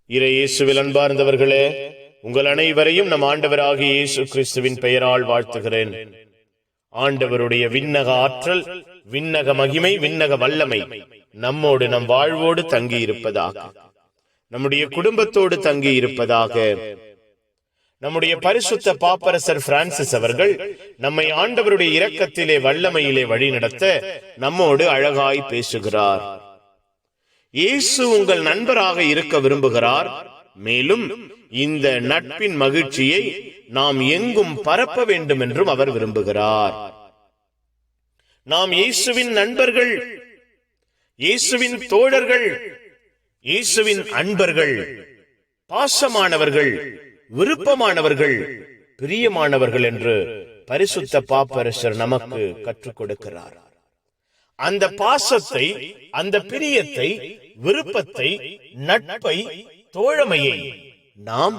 இறை இயேசுவில் அன்பார்ந்தவர்களே, உங்கள் அனைவரையும் நம் ஆண்டவராகிய இயேசு கிறிஸ்துவின் பெயரால் வாழ்த்துகிறேன். ஆண்டவருடைய விண்ணக ஆற்றல், விண்ணக மகிமை, விண்ணக வல்லமை நம்மோடு, நம் வாழ்வோடு தங்கி இருப்பதாக, நம்முடைய குடும்பத்தோடு தங்கி இருப்பதாக. நம்முடைய பரிசுத்த பாப்பரசர் பிரான்சிஸ் அவர்கள் நம்மை ஆண்டவருடைய இரக்கத்திலே, வல்லமையிலே வழிநடத்த நம்மோடு அழகாய் பேசுகிறார். இயேசு உங்கள் நண்பராக இருக்க விரும்புகிறார். மேலும் இந்த நட்பின் மகிழ்ச்சியை நாம் எங்கும் பரப்ப வேண்டும் என்றும் அவர் விரும்புகிறார். நாம் இயேசுவின் நண்பர்கள், இயேசுவின் தோழர்கள், இயேசுவின் அன்பர்கள், பாசமானவர்கள், விருப்பமானவர்கள், பிரியமானவர்கள் என்று பரிசுத்த பாப்பரசர் நமக்கு கற்றுக் கொடுக்கிறார். அந்த பாசத்தை, அந்த பிரியத்தை, விருப்பத்தை, நட்பை, தோழமையை நாம்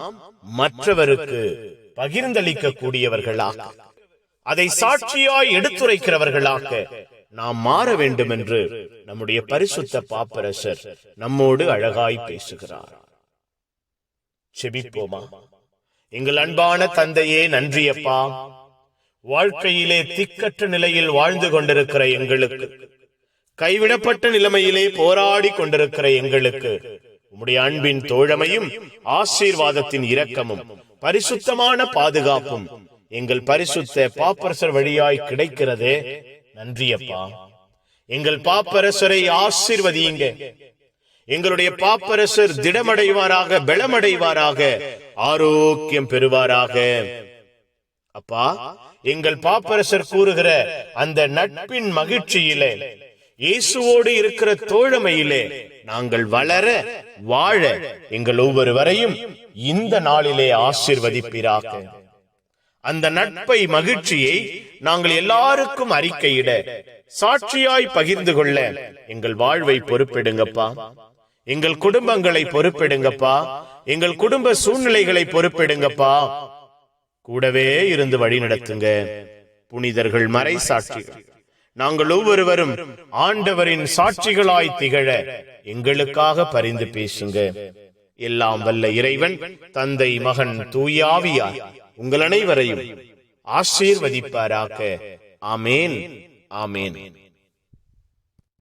மற்றவருக்கு பகிர்ந்தளிக்க கூடியவர்களாக, அதை சாட்சியாய் எடுத்துரைக்கிறவர்களாக நாம் மாற வேண்டும் என்று நம்முடைய பரிசுத்த பாப்பரசர் நம்மோடு அழகாய் பேசுகிறார். செபிப்போமா. எங்கள் அன்பான தந்தையே, நன்றியப்பா. வாழ்க்கையிலே திக்கற்ற நிலையில் வாழ்ந்து கொண்டிருக்கிற எங்களுக்கு, கைவிடப்பட்ட நிலைமையிலே போராடி கொண்டிருக்கிற எங்களுக்கு உம்முடைய அன்பின் தோழமையும், ஆசீர்வாதத்தின் இரக்கமும், பரிசுத்தமான பாதுகாப்பும் எங்கள் பரிசுத்த பாப்பரசர் வழியாய் கிடைக்கிறதே. நன்றியப்பா. எங்கள் பாப்பரசரை ஆசீர்வதியுங்க. எங்களுடைய பாப்பரசர் திடமடைவாராக, பலமடைவாராக, ஆரோக்கியம் பெறுவாராக. அப்பா, எங்கள் பாப்பரசர் கூறுகிற அந்த நட்பின் மகிழ்ச்சியிலே, இயேசுவோடு இருக்கிற தோழமையிலே நாங்கள் வளர, வாழ எங்கள் ஒவ்வொருவரையும் இந்த நாளிலே ஆசீர்வதிப்பீராக. அந்த நட்பை, மகிழ்ச்சியை நாங்கள் எல்லாருக்கும் அறிக்கையிட, சாட்சியாய் பகிர்ந்து கொள்ள எங்கள் வாழ்வை பொறுப்பெடுங்கப்பா. எங்கள் குடும்பங்களை பொறுப்பெடுங்கப்பா. எங்கள் குடும்ப சூழ்நிலைகளை பொறுப்பெடுங்கப்பா. கூடவே இருந்து வழி நடத்துங்க. புனிதர்கள், மறை சாட்சிகள், நாங்கள் ஒவ்வொருவரும் ஆண்டவரின் சாட்சிகளாய் திகழ எங்களுக்காக பரிந்து பேசுங்க. எல்லாம் வல்ல இறைவன், தந்தை, மகன், தூய ஆவியார் உங்கள் அனைவரையும் ஆசீர்வதிப்பாராக. ஆமேன், ஆமேன்.